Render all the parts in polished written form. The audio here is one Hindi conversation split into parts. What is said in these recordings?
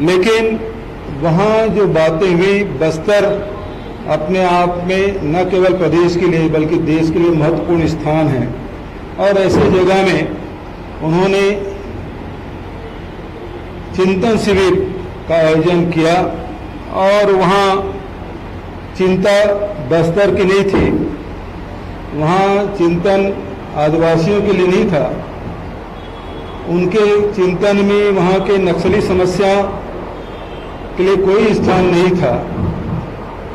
लेकिन वहाँ जो बातें हुई, बस्तर अपने आप में न केवल प्रदेश के लिए बल्कि देश के लिए महत्वपूर्ण स्थान है, और ऐसे जगह में उन्होंने चिंतन शिविर का आयोजन किया। और वहाँ चिंता बस्तर की नहीं थी, वहाँ चिंतन आदिवासियों के लिए नहीं था। उनके चिंतन में वहाँ के नक्सली समस्या के लिए कोई स्थान नहीं था।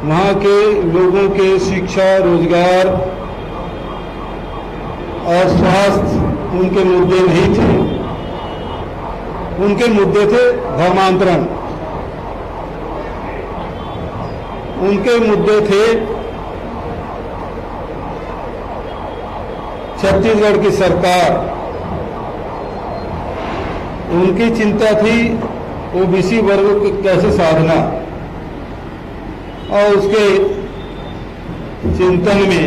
वहाँ के लोगों के शिक्षा, रोजगार और स्वास्थ्य उनके मुद्दे नहीं थे। उनके मुद्दे थे धर्मांतरण, उनके मुद्दे थे छत्तीसगढ़ की सरकार, उनकी चिंता थी ओबीसी वर्ग को कैसे साधना, और उसके चिंतन में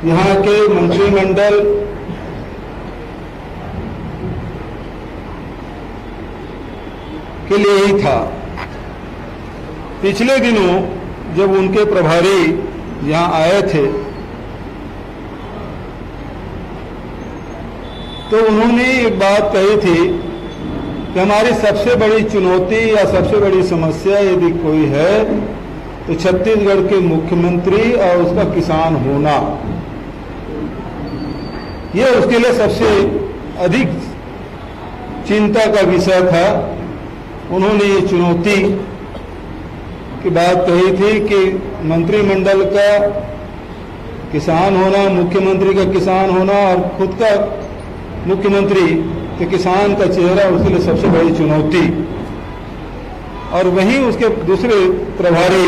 यहाँ के मंत्रिमंडल के लिए ही था। पिछले दिनों जब उनके प्रभारी यहाँ आए थे तो उन्होंने एक बात कही थी कि हमारी सबसे बड़ी चुनौती या सबसे बड़ी समस्या यदि कोई है तो छत्तीसगढ़ के मुख्यमंत्री और उसका किसान होना, यह उसके लिए सबसे अधिक चिंता का विषय था। उन्होंने ये चुनौती की बात कही थी कि मंत्रिमंडल का किसान होना, मुख्यमंत्री का किसान होना और खुद का मुख्यमंत्री के किसान का चेहरा उसके लिए सबसे बड़ी चुनौती। और वहीं उसके दूसरे प्रभारी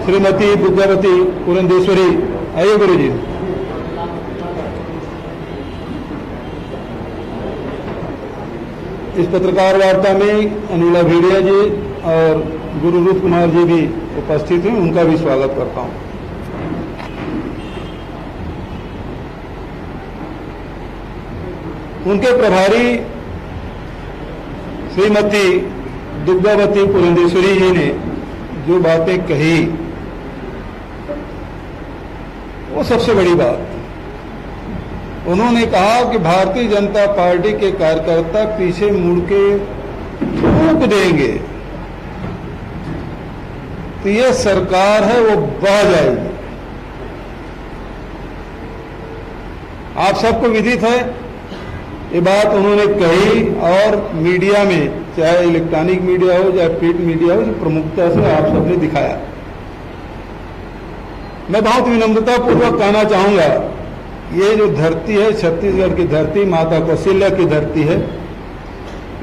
श्रीमती दुर्गावती पुरंदेश्वरी, आइए गुरु जी। इस पत्रकार वार्ता में अनिला भेड़िया जी और गुरु रूप कुमार जी भी उपस्थित हैं, उनका भी स्वागत करता हूं। उनके प्रभारी श्रीमती दुर्गावती पुरंदेश्वरी जी ने जो बातें कही वो सबसे बड़ी बात, उन्होंने कहा कि भारतीय जनता पार्टी के कार्यकर्ता पीछे मुड़ के थूक देंगे तो ये सरकार है वो बह जाएगी। आप सबको विदित है ये बात उन्होंने कही, और मीडिया में, चाहे इलेक्ट्रॉनिक मीडिया हो चाहे प्रिंट मीडिया हो, प्रमुखता से आप सबने दिखाया। मैं बहुत विनम्रता पूर्वक कहना चाहूंगा, ये जो धरती है छत्तीसगढ़ की धरती माता कौशल्या की धरती है,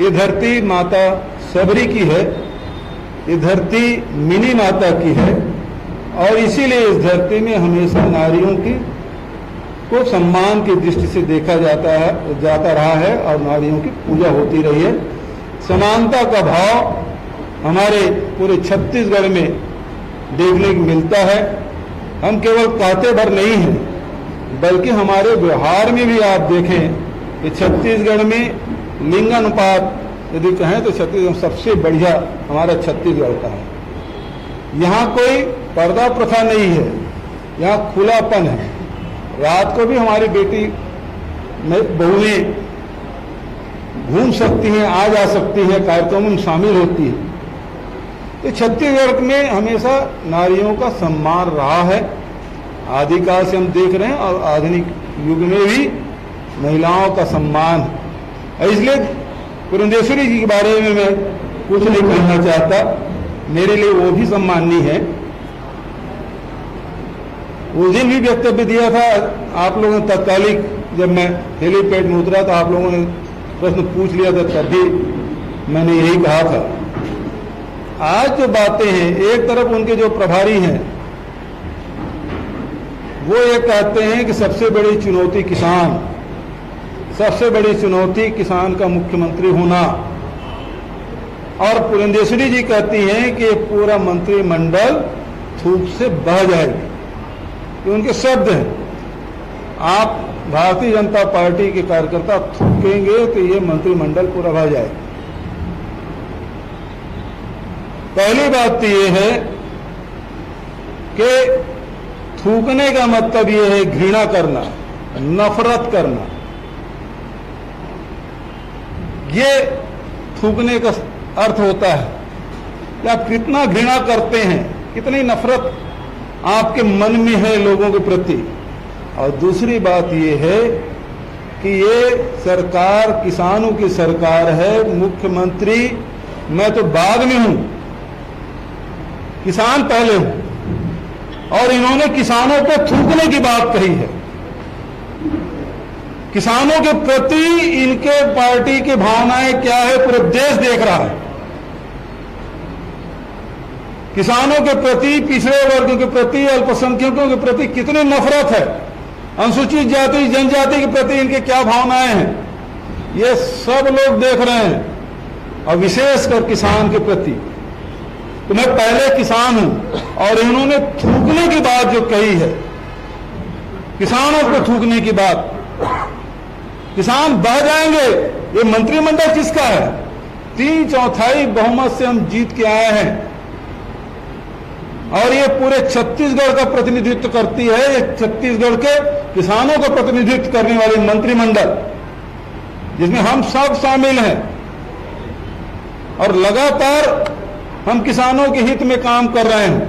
ये धरती माता सबरी की है, ये धरती मिनी माता की है, और इसीलिए इस धरती में हमेशा नारियों की को सम्मान की दृष्टि से देखा जाता रहा है और नारियों की पूजा होती रही है। समानता का भाव हमारे पूरे छत्तीसगढ़ में देखने को मिलता है। हम केवल कहते भर नहीं हैं बल्कि हमारे व्यवहार में भी आप देखें कि छत्तीसगढ़ में लिंगानुपात यदि कहें तो छत्तीसगढ़ सबसे बढ़िया हमारा छत्तीसगढ़ का है। यहाँ कोई पर्दा प्रथा नहीं है, यहाँ खुलापन है। रात को भी हमारी बेटी बहुएं घूम सकती हैं, आ जा सकती हैं, कार्यक्रमों में शामिल होती है। तो छत्तीसगढ़ में हमेशा नारियों का सम्मान रहा है, आदिकाल से हम देख रहे हैं, और आधुनिक युग में भी महिलाओं का सम्मान है। इसलिए पुरंदेश्वरी जी के बारे में मैं कुछ नहीं कहना चाहता, मेरे लिए वो भी सम्माननीय है। उस दिन भी वक्तव्य दिया था, आप लोगों ने तत्कालिक जब मैं हेलीपैड में उतरा तो आप लोगों ने प्रश्न पूछ लिया था, तब भी मैंने यही कहा था। आज जो बातें हैं, एक तरफ उनके जो प्रभारी हैं वो ये कहते हैं कि सबसे बड़ी चुनौती किसान, सबसे बड़ी चुनौती किसान का मुख्यमंत्री होना, और पुरंदेश्वरी जी कहती हैं कि पूरा मंत्रिमंडल थूक से बह जाएगी। ये उनके शब्द हैं। आप भारतीय जनता पार्टी के कार्यकर्ता थूकेंगे तो ये मंत्रिमंडल पूरा भर जाए। पहली बात तो ये है कि थूकने का मतलब ये है घृणा करना, नफरत करना। ये थूकने का अर्थ होता है कि आप कितना घृणा करते हैं, कितनी नफरत आपके मन में है लोगों के प्रति। और दूसरी बात ये है कि ये सरकार किसानों की सरकार है। मुख्यमंत्री मैं तो बाद में हूं, किसान पहले हूं। और इन्होंने किसानों को थूकने की बात कही है। किसानों के प्रति इनके पार्टी की भावनाएं क्या है पूरे देश देख रहा है। किसानों के प्रति, पिछड़े वर्गों के प्रति, अल्पसंख्यकों के प्रति कितनी नफरत है, अनुसूचित जाति जनजाति के प्रति इनके क्या भावनाएं हैं, ये सब लोग देख रहे हैं। और विशेषकर किसान के प्रति तो मैं पहले किसान हूं। और इन्होंने थूकने की बात जो कही है, किसानों को थूकने की बात, किसान बह जाएंगे। ये मंत्रिमंडल किसका है? 3/4 बहुमत से हम जीत के आए हैं और ये पूरे छत्तीसगढ़ का प्रतिनिधित्व करती है। ये छत्तीसगढ़ के किसानों का प्रतिनिधित्व करने वाली मंत्रिमंडल, जिसमें हम सब शामिल हैं। और लगातार हम किसानों के हित में काम कर रहे हैं।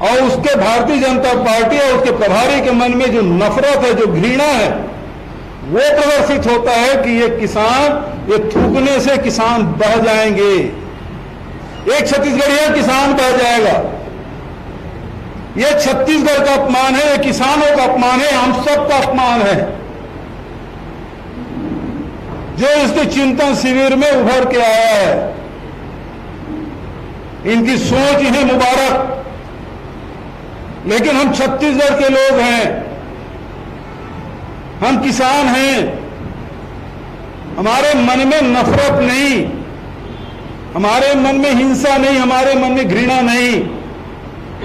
और उसके भारतीय जनता पार्टी और उसके प्रभारी के मन में जो नफरत है, जो घृणा है, वो प्रदर्शित होता है कि ये किसान, ये थूकने से किसान बह जाएंगे। एक छत्तीसगढ़िया किसान बह जाएगा। ये छत्तीसगढ़ का अपमान है, ये किसानों का अपमान है, हम सब का अपमान है। जो इसके चिंतन शिविर में उभर के आया है, इनकी सोच इन्हें मुबारक। लेकिन हम छत्तीसगढ़ के लोग हैं, हम किसान हैं। हमारे मन में नफरत नहीं, हमारे मन में हिंसा नहीं, हमारे मन में घृणा नहीं।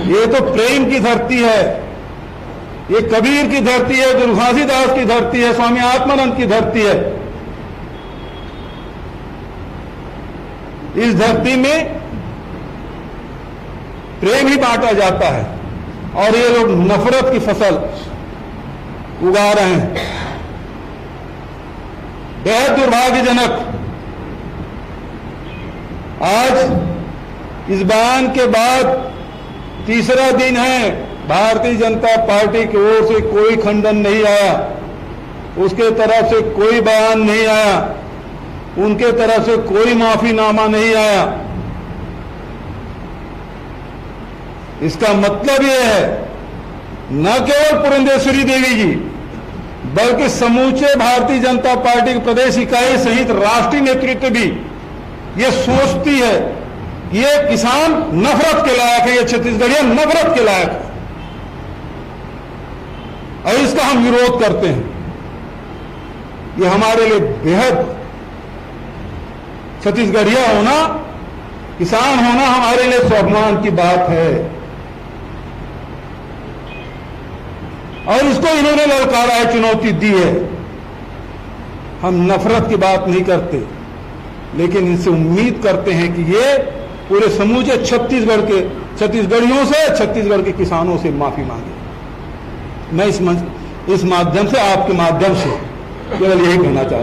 ये तो प्रेम की धरती है, ये कबीर की धरती है, गुरु घासीदास की धरती है, स्वामी आत्मानंद की धरती है। इस धरती में प्रेम ही बांटा जाता है और ये लोग नफरत की फसल उगा रहे हैं। बेहद दुर्भाग्यजनक। आज इस बयान के बाद तीसरा दिन है, भारतीय जनता पार्टी की ओर से कोई खंडन नहीं आया, उसके तरफ से कोई बयान नहीं आया, उनके तरफ से कोई माफीनामा नहीं आया। इसका मतलब यह है न केवल पुरंदेश्वरी देवी जी, बल्कि समूचे भारतीय जनता पार्टी की प्रदेश इकाई सहित राष्ट्रीय नेतृत्व भी ये सोचती है ये किसान नफरत के लायक है, ये छत्तीसगढ़िया नफरत के लायक है और इसका हम विरोध करते हैं। ये हमारे लिए बेहद, छत्तीसगढ़िया होना, किसान होना हमारे लिए स्वाभिमान की बात है। और इसको इन्होंने ललकारा है, चुनौती दी है। हम नफरत की बात नहीं करते, लेकिन इनसे उम्मीद करते हैं कि ये पूरे समूचे छत्तीसगढ़ियों से, छत्तीसगढ़ के किसानों से माफी मांगे। मैं इस माध्यम से, आपके माध्यम से केवल यही कहना चाहता हूं।